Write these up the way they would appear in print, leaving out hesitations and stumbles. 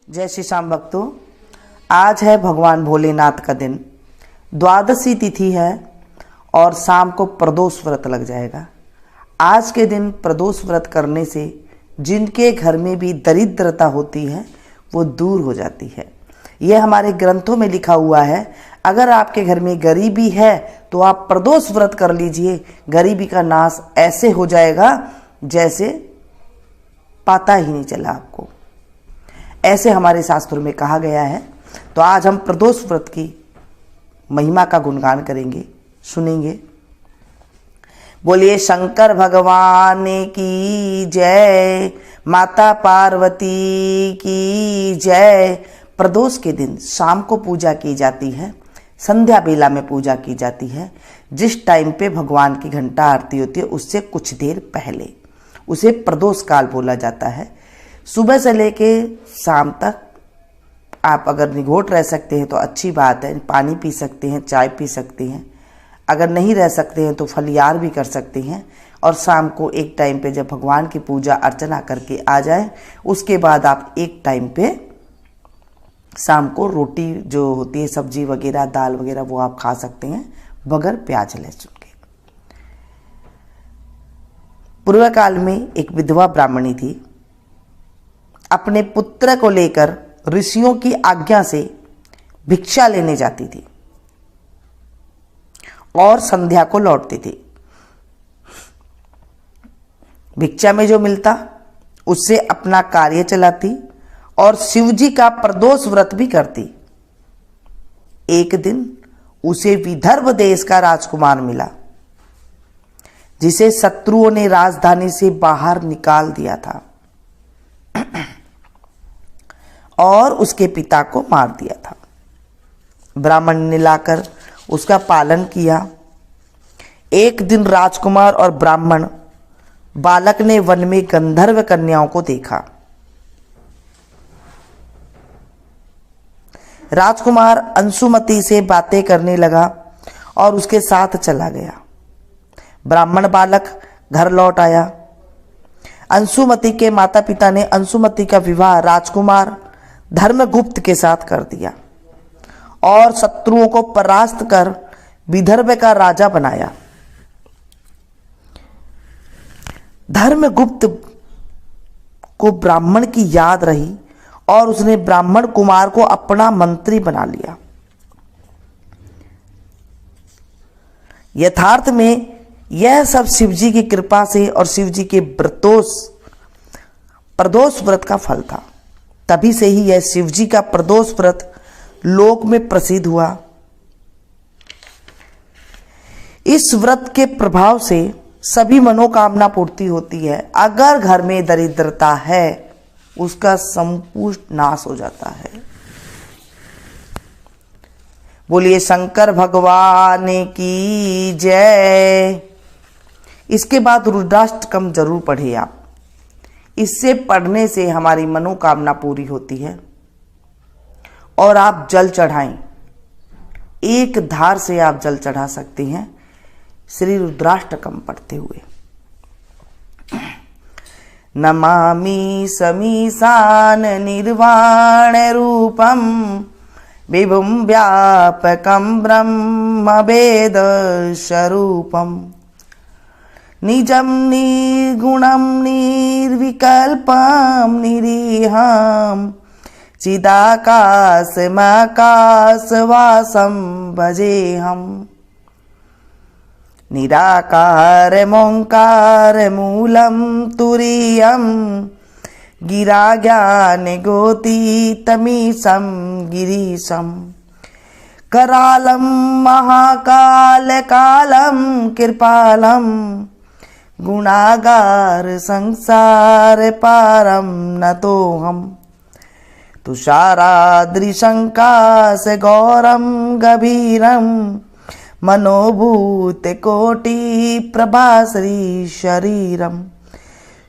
जय श्री श्याम भक्तों, आज है भगवान भोलेनाथ का दिन। द्वादशी तिथि है और शाम को प्रदोष व्रत लग जाएगा। आज के दिन प्रदोष व्रत करने से जिनके घर में भी दरिद्रता होती है वो दूर हो जाती है। यह हमारे ग्रंथों में लिखा हुआ है। अगर आपके घर में गरीबी है तो आप प्रदोष व्रत कर लीजिए, गरीबी का नाश ऐसे हो जाएगा जैसे पता ही नहीं चला आपको। ऐसे हमारे शास्त्रों में कहा गया है। तो आज हम प्रदोष व्रत की महिमा का गुणगान करेंगे, सुनेंगे। बोलिए शंकर भगवान की जय, माता पार्वती की जय। प्रदोष के दिन शाम को पूजा की जाती है, संध्या बेला में पूजा की जाती है। जिस टाइम पे भगवान की घंटा आरती होती है उससे कुछ देर पहले उसे प्रदोष काल बोला जाता है। सुबह से लेके शाम तक आप अगर निगोट रह सकते हैं तो अच्छी बात है, पानी पी सकते हैं, चाय पी सकते हैं। अगर नहीं रह सकते हैं तो फलियार भी कर सकते हैं। और शाम को एक टाइम पे जब भगवान की पूजा अर्चना करके आ जाए उसके बाद आप एक टाइम पे शाम को रोटी जो होती है, सब्जी वगैरह, दाल वगैरह, वो आप खा सकते हैं बगैर प्याज लहसुन के। पूर्व काल में एक विधवा ब्राह्मणी थी। अपने पुत्र को लेकर ऋषियों की आज्ञा से भिक्षा लेने जाती थी और संध्या को लौटती थी। भिक्षा में जो मिलता उससे अपना कार्य चलाती और शिवजी का प्रदोष व्रत भी करती। एक दिन उसे विदर्भ देश का राजकुमार मिला जिसे शत्रुओं ने राजधानी से बाहर निकाल दिया था और उसके पिता को मार दिया था। ब्राह्मण ने लाकर उसका पालन किया। एक दिन राजकुमार और ब्राह्मण बालक ने वन में गंधर्व कन्याओं को देखा। राजकुमार अंशुमति से बातें करने लगा और उसके साथ चला गया। ब्राह्मण बालक घर लौट आया। अंशुमति के माता पिता ने अंशुमति का विवाह राजकुमार धर्मगुप्त के साथ कर दिया और शत्रुओं को परास्त कर विदर्भ का राजा बनाया। धर्मगुप्त को ब्राह्मण की याद रही और उसने ब्राह्मण कुमार को अपना मंत्री बना लिया। यथार्थ में यह सब शिवजी की कृपा से और शिवजी के प्रदोष व्रत का फल था। तभी से ही यह शिवजी का प्रदोष व्रत लोक में प्रसिद्ध हुआ। इस व्रत के प्रभाव से सभी मनोकामना पूर्ति होती है। अगर घर में दरिद्रता है उसका संपूर्ण नाश हो जाता है। बोलिए शंकर भगवान की जय। इसके बाद रुद्राष्टकम जरूर पढ़े आप। इससे पढ़ने से हमारी मनोकामना पूरी होती है। और आप जल चढ़ाएं, एक धार से आप जल चढ़ा सकते हैं श्री रुद्राष्टकम पढ़ते हुए। नमामि समीशान निर्वाण रूपम विभुम व्यापकम ब्रह्म वेद स्वरूपम निजम निर्गुणम निर्विकल्पम निरीहम चिदाकाशमाकाशवासम भजेहम निराकार मोंकार मूलम तुरीयम गिरा ज्ञान गोतीतमीशम गिरीशम करालम महाकाल कालम कृपालम गुणागार संसार पारम नतोहम तुषाराद्रिशंकाश गौरम गभीरम मनोभूत कोटि प्रभाश्री शरीरम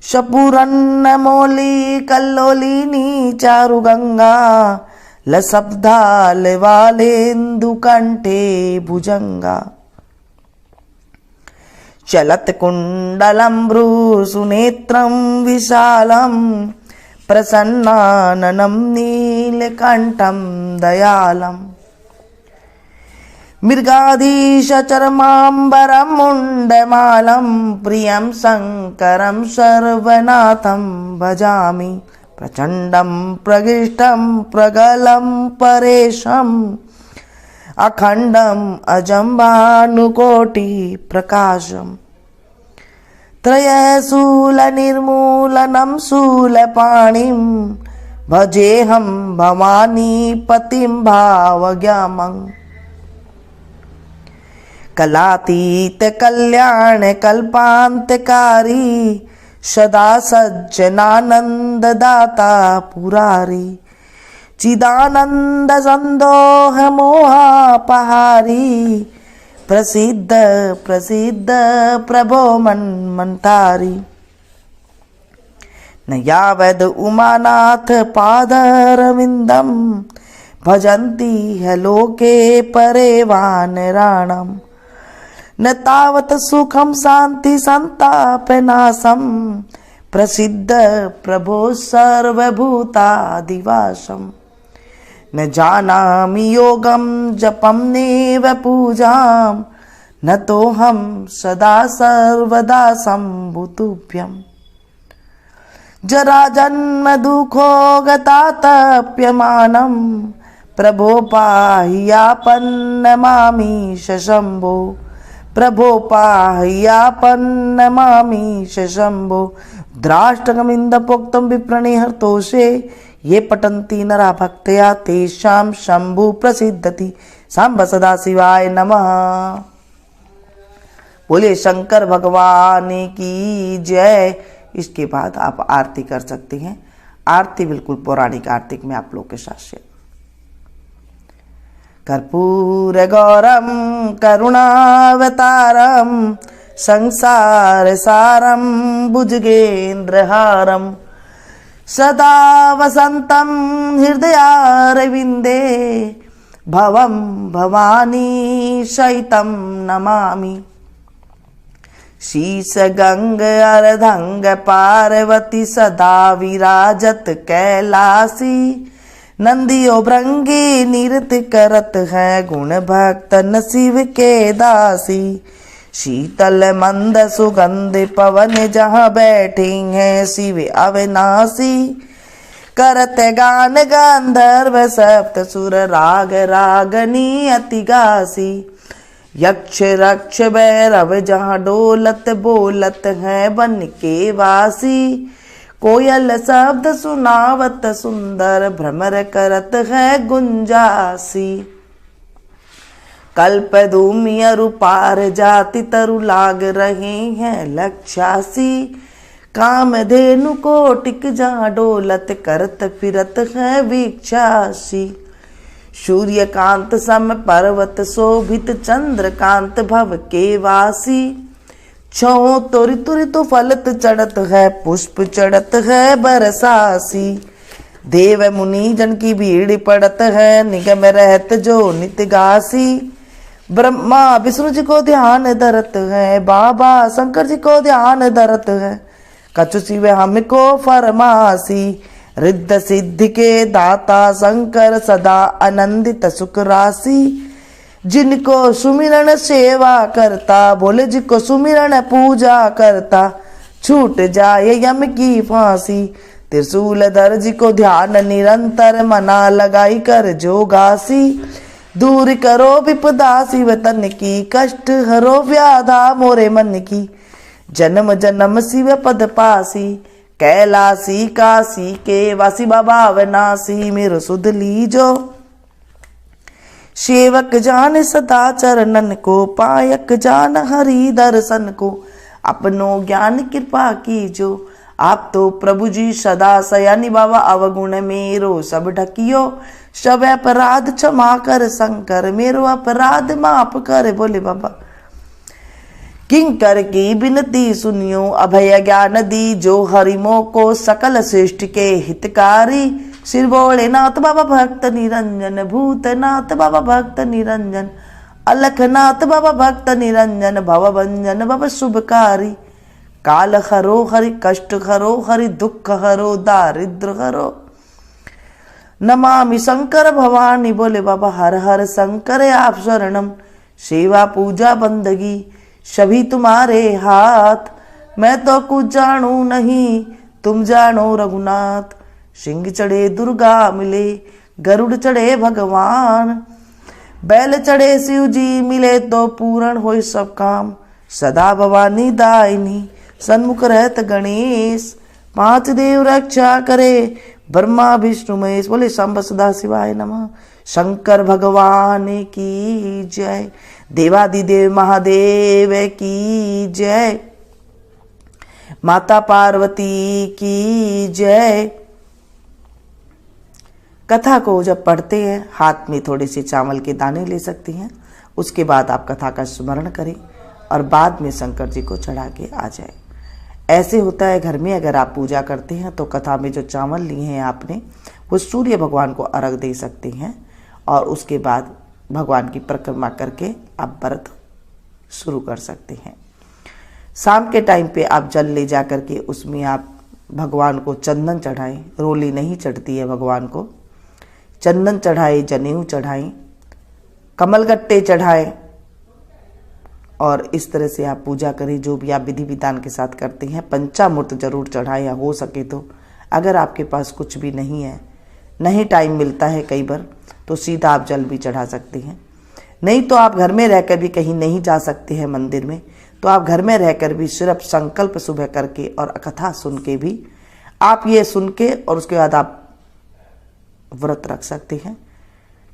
शपुरन्न मौली कल्लोलिनी चारुगंगा लसब्दाल वालेन्दु कंठे भुजंगा चलत कुंडलम भ्रूसुनेत्रम विशालम प्रसन्नाननं नीलकंठम दयालम मृगाधीशचर्माम्बरं मुण्डमालं प्रियं शङ्करं सर्वनाथं भजामि प्रचण्डं प्रगिष्टं प्रगलं परेशम् अखण्डम् अजं भानुकोटिप्रकाशम् त्रयशूलनिर्मूलनं शूलपाणिं भजेऽहं भवानीपतिं भावग्रामम् कलातीत कल्याण कल्पांतकारी सदा सज्जनानंददाता पुरारी चिदानंद संदोह मोहापहारी प्रसिद्ध प्रसिद्ध प्रभो मन्मन्तारी न यावद उमानाथ पादरविंदम भजन्ति है लोके परे वानराणम् न तावत सुखम शांति संतापनाशम प्रसिद्ध प्रभो सर्वभूतादिवासम न जानामि योगम जपम नेव पूजाम न तो हम सदा सर्वदा संभुतुभ्यम जरा जन्म दुखो गतातप्यमानम प्रभो पाह्यापन्नमामि शंभो प्रभो पाह्यापन्नमामि शंभो द्राष्टकमिंद पोक्तम विप्रणिहर्तोषे ये पठन्ति नरा भक्तया तेषां शंभु प्रसिद्धति सांब सदा शिवाय नमः। बोले शंकर भगवान की जय। इसके बाद आप आरती कर सकते हैं। आरती बिल्कुल पौराणिक आरती में आप लोग के साथ शेयर। कर्पूर गौरम करुणावतारम संसार सारम भुजगेन्द्रहारम सदा वसंतम हृदयारविंदे भवम भवानी शयितं नमामि शीश गंग अर्धंग पार्वती सदा विराजत कैलासी नंदियो भृंगी नृत्य करत है गुण भक्तन शिव के दासी शीतल मंद सुगंध पवन जहाँ बैठी हैं शिव अविनाशी करत गान गंधर्व सप्त सुर राग रागनी अति गासी यक्ष रक्ष भैरव जहाँ डोलत बोलत है बन के वासी कोयल शब्द सुनावत सुंदर भ्रमर करत है गुंजासी कल्प धूमियरु पार जाति तरु लाग रहे हैं लक्षासी कामधेनु कोटिक जहाँ डोलत करत फिरत है वीक्षासी सूर्यकांत सम पर्वत शोभित चंद्रकांत भव के वासी छो तुरि तुरि तो फलत चढ़त है पुष्प चढ़त है बरसासी देव मुनि जन की भीड़ पड़त है निगम रहत जो नित्य गासी ब्रह्मा विष्णु जी को ध्यान धरत है बाबा शंकर जी को ध्यान धरत है कछु शिव हमको फरमासी रिद्ध सिद्धि के दाता शंकर सदा आनंदित सुख राशि जिनको सुमिरन सेवा करता बोले जिनको सुमिरन पूजा करता छूट जाए यम की फांसी त्रिशूल धर जी को ध्यान निरंतर मना लगाई कर जोगासी दूर करो विपदा शिव तन की कष्ट हरो व्याधा मोरे मन की जन्म जन्म शिव पद पासी कैलासी काशी के वासी बाबा अविनाशी मेरो सुध लीजो सेवक जान सदा चरणन को पायक जान हरि दर्शन को अपनो ज्ञान कृपा कीजो आप तो प्रभु जी सदा सयानी बाबा अवगुण मेरो सब ढकियो सब अपराध क्षमा कर शंकर मेरो अपराध माफ कर बोले बाबा किंकर की बिनती सुनियो अभय ज्ञान दी जो हरिमो को सकल सृष्टि के हितकारी श्री भोलेनाथ बाबा भक्त निरंजन भूतनाथ बाबा भक्त निरंजन अलखनाथ बाबा भक्त निरंजन भवभंजन बाबा शुभकारी काल हरो हरि कष्ट हरो हरि दुख हरो दारिद्र हरो नमामि शंकर भवानी, बोले बाबा हर हर शंकर आप शरणम। सेवा पूजा बंदगी सभी तुम्हारे हाथ, मैं तो कुछ जानू नहीं तुम जानो रघुनाथ। सिंह चढ़े दुर्गा मिले, गरुड़ चढ़े भगवान, बैल चढ़े शिव जी मिले तो पूर्ण होए सब काम। सदा भवानी दायनी सन्मुख रहत गणेश, पांच देव रक्षा करे ब्रह्मा विष्णु महेश। बोले शंभ सदा शिवाय नमः। शंकर भगवान की जय, देवादिदेव महादेव की जय, माता पार्वती की जय। कथा को जब पढ़ते हैं हाथ में थोड़े से चावल के दाने ले सकती हैं, उसके बाद आप कथा का स्मरण करें और बाद में शंकर जी को चढ़ा के आ जाए। ऐसे होता है घर में अगर आप पूजा करते हैं तो कथा में जो चावल लिए हैं आपने वो सूर्य भगवान को अर्घ दे सकते हैं और उसके बाद भगवान की परिक्रमा करके आप व्रत शुरू कर सकते हैं। शाम के टाइम पे आप जल ले जा करके उसमें आप भगवान को चंदन चढ़ाएं, रोली नहीं चढ़ती है भगवान को, चंदन चढ़ाए, जनेऊ चढ़ाएं, कमलगट्टे चढ़ाएं और इस तरह से आप पूजा करें। जो भी आप विधि विधान के साथ करते हैं पंचामृत जरूर चढ़ाएं, या हो सके तो अगर आपके पास कुछ भी नहीं है, नहीं टाइम मिलता है कई बार, तो सीधा आप जल भी चढ़ा सकते हैं। नहीं तो आप घर में रहकर भी कहीं नहीं जा सकते हैं मंदिर में, तो आप घर में रहकर भी सिर्फ संकल्प सुबह करके और कथा सुन के भी आप ये सुन के और उसके बाद आप व्रत रख सकते हैं।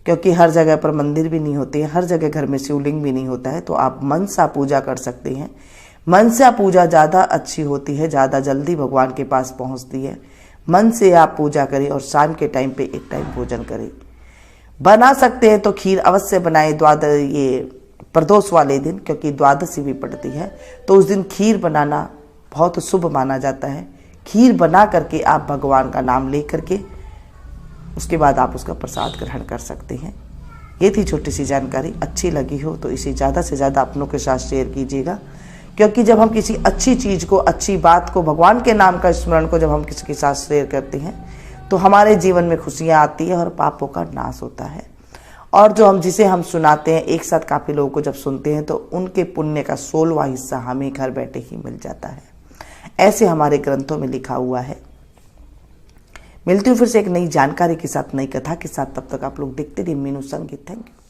क्योंकि हर जगह पर मंदिर भी नहीं होते हैं, हर जगह घर में शिवलिंग भी नहीं होता है, तो आप मनसा पूजा कर सकते हैं। मनसा पूजा ज़्यादा अच्छी होती है, ज़्यादा जल्दी भगवान के पास पहुंचती है। मन से आप पूजा करें और शाम के टाइम पे एक टाइम भोजन करें। बना सकते हैं तो खीर अवश्य बनाएं ये प्रदोष वाले दिन, क्योंकि द्वादशी भी पड़ती है, तो उस दिन खीर बनाना बहुत शुभ माना जाता है। खीर बना करके आप भगवान का नाम ले करके उसके बाद आप उसका प्रसाद ग्रहण कर सकते हैं। ये थी छोटी सी जानकारी। अच्छी लगी हो तो इसे ज़्यादा से ज़्यादा अपनों के साथ शेयर कीजिएगा, क्योंकि जब हम किसी अच्छी चीज़ को, अच्छी बात को, भगवान के नाम का स्मरण को जब हम किसी के साथ शेयर करते हैं तो हमारे जीवन में खुशियाँ आती है और पापों का नाश होता है। और जो हम जिसे हम सुनाते हैं एक साथ काफ़ी लोगों को जब सुनते हैं तो उनके पुण्य का 16वां हिस्सा हमें घर बैठे ही मिल जाता है। ऐसे हमारे ग्रंथों में लिखा हुआ है। मिलती हूँ फिर से एक नई जानकारी के साथ, नई कथा के साथ। तब तक आप लोग देखते रहिए मीनू संगीत। Thank you.